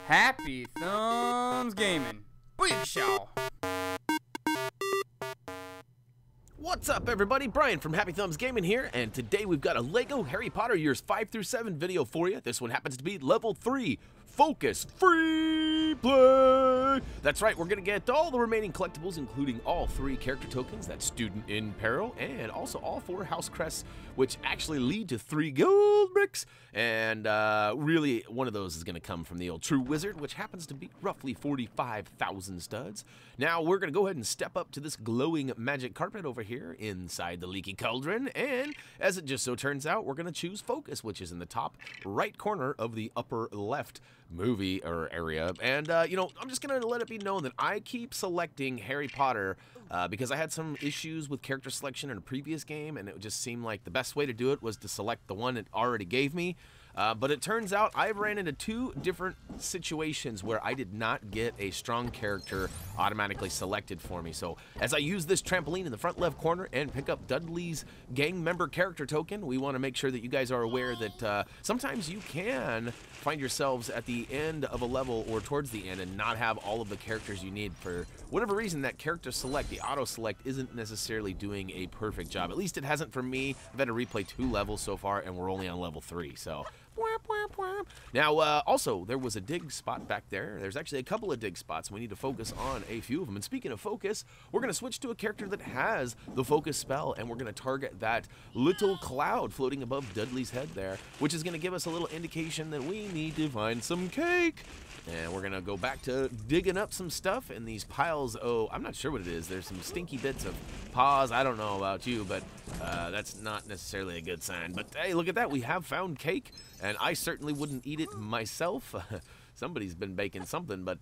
Happy Thumbs Gaming. Big show. What's up, everybody? Brian from Happy Thumbs Gaming here, and today we've got a LEGO Harry Potter years 5 through 7 video for you. This one happens to be level 3, Focus Free Play. That's right, we're going to get all the remaining collectibles, including all 3 character tokens, that's Student in Peril, and also all 4 House Crests, which actually lead to 3 gold bricks. And really, one of those is going to come from the old True Wizard, which happens to be roughly 45,000 studs. Now, we're going to go ahead and step up to this glowing magic carpet over here inside the leaky cauldron, and as it just so turns out, we're going to choose Focus, which is in the top right corner of the upper left movie or area. And you know, I'm just gonna let it be known that I keep selecting Harry Potter because I had some issues with character selection in a previous game, and it just seemed like the best way to do it was to select the one it already gave me. But it turns out I ran into 2 different situations where I did not get a strong character automatically selected for me. So as I use this trampoline in the front left corner and pick up Dudley's gang member character token, we want to make sure that you guys are aware that sometimes you can find yourselves at the end of a level or towards the end and not have all of the characters you need. For whatever reason, that character select, the auto select, isn't necessarily doing a perfect job. At least it hasn't for me. I've had to replay 2 levels so far, and we're only on level 3. So now, also, there was a dig spot back there. There's actually a couple of dig spots. We need to focus on a few of them. And speaking of focus, we're going to switch to a character that has the focus spell, and we're going to target that little cloud floating above Dudley's head there, which is going to give us a little indication that we need to find some cake. And we're going to go back to digging up some stuff in these piles. Oh, I'm not sure what it is. There's some stinky bits of paws. I don't know about you, but that's not necessarily a good sign. But hey, look at that. We have found cake, and I certainly wouldn't eat it myself. Somebody's been baking something, but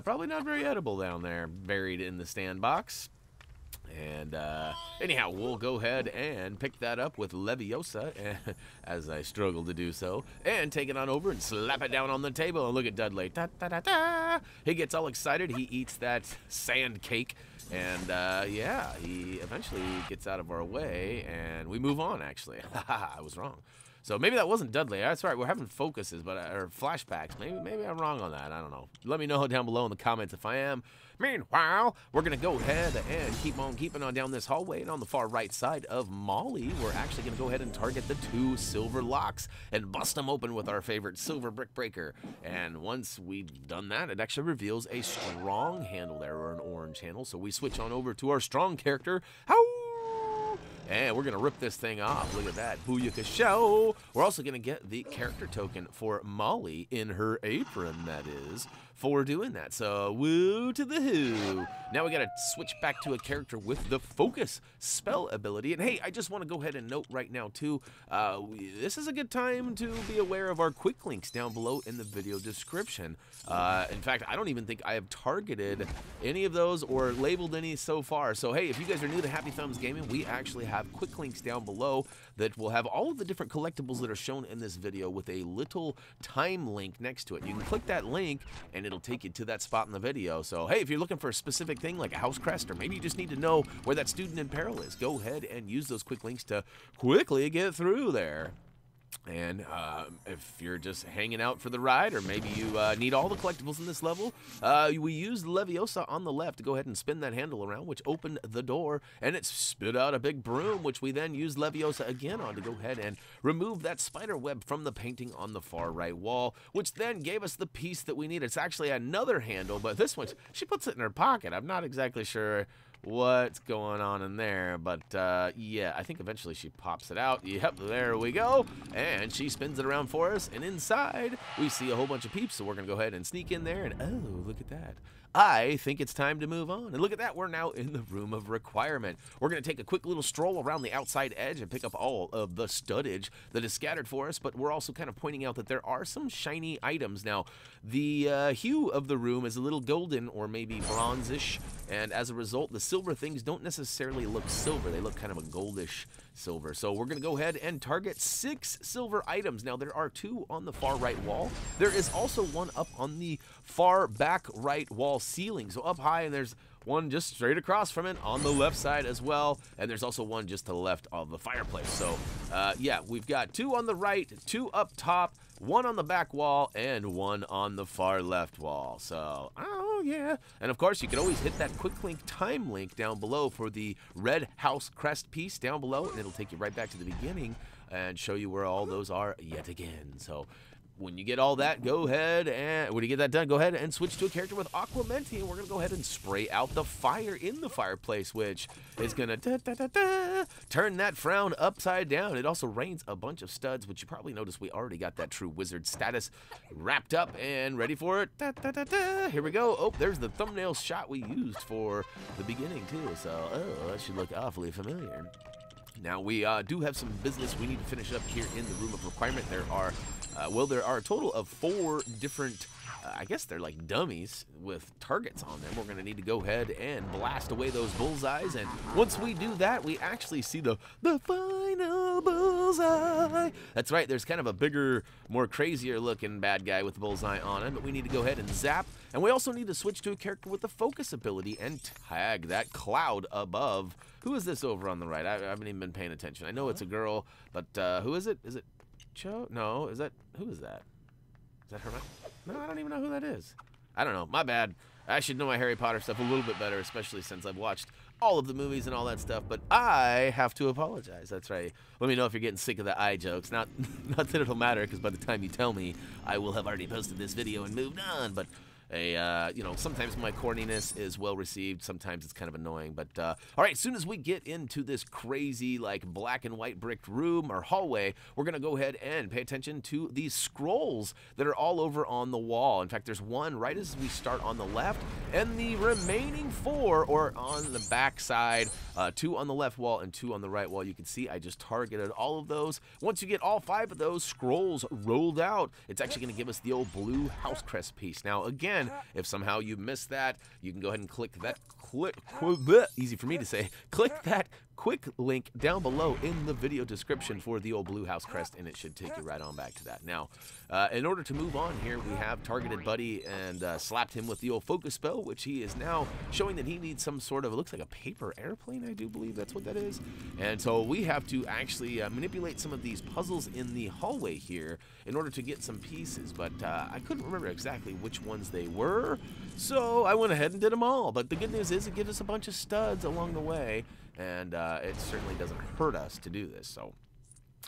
probably not very edible down there, buried in the stand box. And anyhow, we'll go ahead and pick that up with Leviosa, as I struggle to do so, and take it on over and slap it down on the table. And look at Dudley. Da, da, da, da. He gets all excited. He eats that sand cake. And yeah, he eventually gets out of our way, and we move on, actually. I was wrong. So maybe that wasn't Dudley. That's right. We're having focuses, but or flashbacks. Maybe I'm wrong on that. I don't know. Let me know down below in the comments if I am. Meanwhile, we're gonna go ahead and keep on keeping on down this hallway, and on the far right side of Molly, we're actually gonna go ahead and target the 2 silver locks and bust them open with our favorite silver brick breaker. And once we've done that, it actually reveals a strong handle there, or an orange handle. So we switch on over to our strong character. And we're going to rip this thing off. Look at that. Booyaka show. We're also going to get the character token for Molly in her apron, that is, for doing that. So, woo to the who. Now we got to switch back to a character with the focus spell ability. And hey, I just want to go ahead and note right now, too, this is a good time to be aware of our quick links down below in the video description. In fact, I don't even think I have targeted any of those or labeled any so far. So, hey, if you guys are new to Happy Thumbs Gaming, we actually have quick links down below that will have all of the different collectibles that are shown in this video with a little time link next to it. You can click that link and it'll take you to that spot in the video. So hey, if you're looking for a specific thing like a House Crest, or maybe you just need to know where that Student in Peril is, go ahead and use those quick links to quickly get through there. And if you're just hanging out for the ride, or maybe you need all the collectibles in this level, we used Leviosa on the left to go ahead and spin that handle around, which opened the door, and it spit out a big broom, which we then used Leviosa again on to go ahead and remove that spider web from the painting on the far right wall, which then gave us the piece that we need. It's actually another handle, but this one, she puts it in her pocket. I'm not exactly sure what's going on in there, but yeah, I think eventually she pops it out. Yep, there we go, and she spins it around for us, and inside we see a whole bunch of peeps. So we're gonna go ahead and sneak in there, and oh, look at that. I think it's time to move on. And look at that, we're now in the room of requirement. We're going to take a quick little stroll around the outside edge and pick up all of the studdage that is scattered for us, but we're also kind of pointing out that there are some shiny items. Now, the hue of the room is a little golden or maybe bronzish, and as a result, the silver things don't necessarily look silver. They look kind of a goldish silver. So we're going to go ahead and target 6 silver items. Now, there are 2 on the far right wall. There is also one up on the far back right wall ceiling. So up high, and there's one just straight across from it on the left side as well, and there's also one just to the left of the fireplace. So, yeah, we've got 2 on the right, 2 up top, 1 on the back wall, and 1 on the far left wall. So, oh yeah. And of course, you can always hit that quick link time link down below for the red House Crest piece down below, and it'll take you right back to the beginning and show you where all those are yet again. So, when you get all that, go ahead and when you get that done, go ahead and switch to a character with Aquamenti, and we're gonna go ahead and spray out the fire in the fireplace, which is gonna turn that frown upside down. It also rains a bunch of studs, which you probably noticed we already got that true wizard status wrapped up and ready for it. Here we go. Oh, there's the thumbnail shot we used for the beginning too. So, oh, that should look awfully familiar. Now we do have some business we need to finish up here in the room of requirement. There are a total of 4 different, I guess they're like dummies with targets on them. We're going to need to go ahead and blast away those bullseyes, and once we do that, we actually see the final bullseye. That's right, there's kind of a bigger, more crazier looking bad guy with the bullseye on him, but we need to go ahead and zap, and we also need to switch to a character with the focus ability and tag that cloud above. Who is this over on the right? I haven't even been paying attention. I know it's a girl, but who is it? Is it Cho? No, is that, who is that? Is that her? No, I don't even know who that is. I don't know, my bad. I should know my Harry Potter stuff a little bit better, especially since I've watched all of the movies and all that stuff, but I have to apologize. That's right. Let me know if you're getting sick of the eye jokes. Not that it'll matter, because by the time you tell me, I will have already posted this video and moved on, but you know, sometimes my corniness is well received, sometimes it's kind of annoying, but all right, as soon as we get into this crazy like black and white bricked room or hallway, we're gonna go ahead and pay attention to these scrolls that are all over on the wall. In fact, there's one right as we start on the left, and the remaining 4 are on the back side, 2 on the left wall and 2 on the right wall. You can see I just targeted all of those. Once you get all 5 of those scrolls rolled out, it's actually gonna give us the old blue House Crest piece. Now again, if somehow you missed that, you can go ahead and click that easy for me to say, click that quick link down below in the video description for the old blue House Crest, and it should take you right on back to that. Now, in order to move on here, we have targeted Buddy and slapped him with the old focus spell, which he is now showing that he needs some sort of, it looks like a paper airplane, I do believe that's what that is. And so we have to actually manipulate some of these puzzles in the hallway here in order to get some pieces, but I couldn't remember exactly which ones they were, so I went ahead and did them all. But the good news is it gives us a bunch of studs along the way, and it certainly doesn't hurt us to do this, so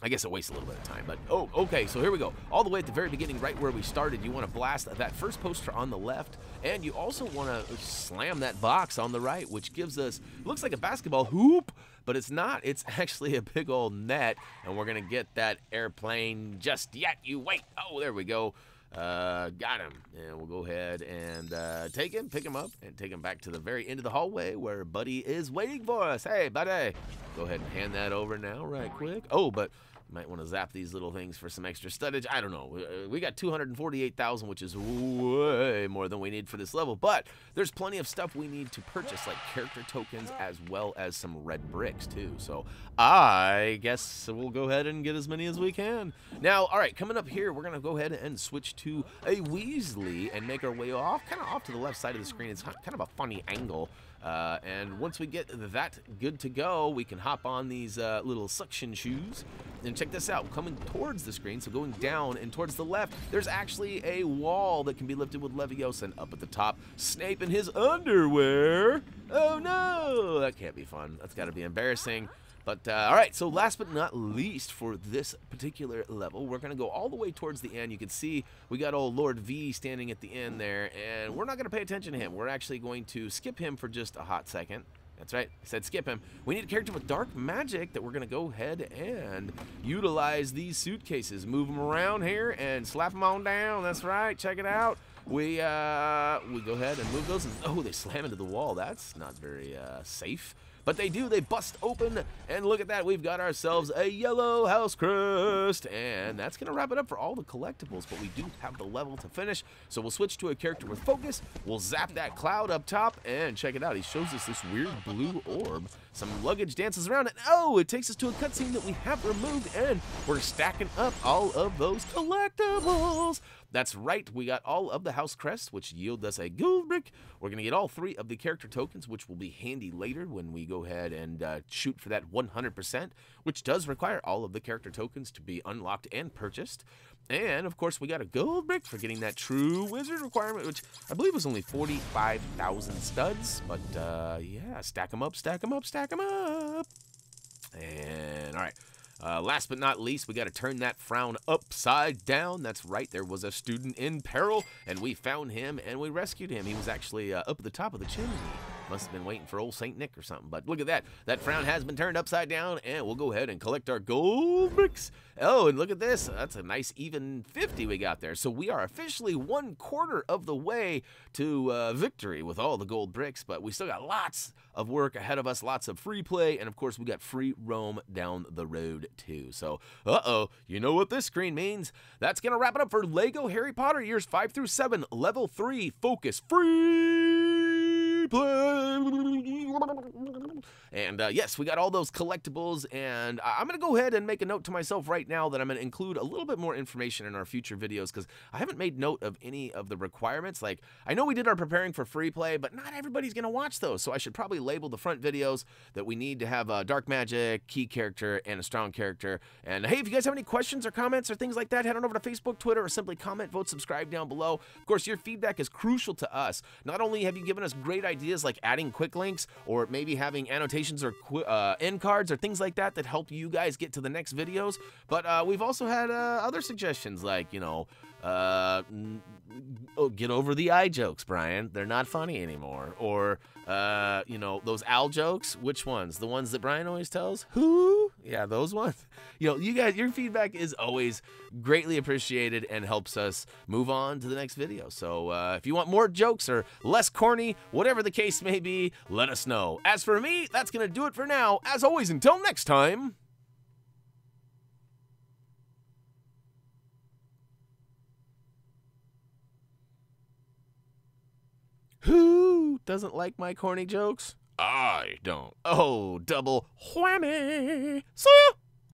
I guess it wastes a little bit of time. But oh, okay, so here we go. All the way at the very beginning, right where we started, you want to blast that first poster on the left, and you also want to slam that box on the right, which gives us, looks like a basketball hoop, but it's not. It's actually a big old net, and we're going to get that airplane just yet. You wait. Oh, there we go. Got him, and we'll go ahead and take him, pick him up, and take him back to the very end of the hallway where Buddy is waiting for us. Hey, Buddy, go ahead and hand that over now right quick. Oh, but you might want to zap these little things for some extra studdage. I don't know. We got 248,000, which is way more than we need for this level, but there's plenty of stuff we need to purchase, like character tokens as well as some red bricks too. So I guess we'll go ahead and get as many as we can. Now, all right, coming up here, we're going to go ahead and switch to a Weasley and make our way off, kind of off to the left side of the screen. It's kind of a funny angle. And once we get that good to go, we can hop on these little suction shoes. And check this out, coming towards the screen, so going down and towards the left, there's actually a wall that can be lifted with Leviosa, and up at the top, Snape in his underwear. Oh no, that can't be fun. That's got to be embarrassing. But, all right, so last but not least for this particular level, we're going to go all the way towards the end. You can see we got old Lord V standing at the end there, and we're not going to pay attention to him. We're actually going to skip him for just a hot second. That's right, I said skip him. We need a character with dark magic that we're going to go ahead and utilize these suitcases. Move them around here and slap them on down. That's right, check it out. We go ahead and move those. And, oh, they slam into the wall. That's not very safe. But they do, they bust open, and look at that, we've got ourselves a yellow House Crest, and that's going to wrap it up for all the collectibles, but we do have the level to finish, so we'll switch to a character with focus, we'll zap that cloud up top, and check it out, he shows us this weird blue orb, some luggage dances around, and oh, it takes us to a cutscene that we have removed, and we're stacking up all of those collectibles. That's right, we got all of the House Crest, which yield us a gold brick. We're going to get all 3 of the character tokens, which will be handy later when we go ahead and shoot for that 100%, which does require all of the character tokens to be unlocked and purchased. And, of course, we got a gold brick for getting that true wizard requirement, which I believe was only 45,000 studs. But, yeah, stack them up, stack them up, stack them up. And, all right. Last but not least, we got to turn that frown upside down. That's right, there was a student in peril, and we found him, and we rescued him. He was actually up at the top of the chimney. Must have been waiting for old St. Nick or something. But look at that. That frown has been turned upside down, and we'll go ahead and collect our gold bricks. Oh, and look at this. That's a nice even 50 we got there. So we are officially 1/4 of the way to victory with all the gold bricks, but we still got lots of work ahead of us, lots of free play, and of course we got free roam down the road too. So, you know what this screen means. That's going to wrap it up for LEGO Harry Potter years 5 through 7, level 3, focus, free play. And yes, we got all those collectibles, and I'm going to go ahead and make a note to myself right now that I'm going to include a little bit more information in our future videos, because I haven't made note of any of the requirements. Like, I know we did our preparing for free play, but not everybody's going to watch those, so I should probably label the front videos that we need to have a dark magic, key character, and a strong character. And hey, if you guys have any questions or comments or things like that, head on over to Facebook, Twitter, or simply comment, vote, subscribe down below. Of course, your feedback is crucial to us. Not only have you given us great ideas like adding quick links, or maybe having annotations or end cards or things like that that help you guys get to the next videos, but we've also had other suggestions like, you know, get over the eye jokes, Brian. They're not funny anymore. Or, you know, those owl jokes. Which ones? The ones that Brian always tells? Who? Yeah, those ones. You know, you guys, your feedback is always greatly appreciated and helps us move on to the next video. So if you want more jokes or less corny, whatever the case may be, let us know. As for me, that's going to do it for now. As always, until next time. Who doesn't like my corny jokes? I don't. Oh, double whammy. See ya!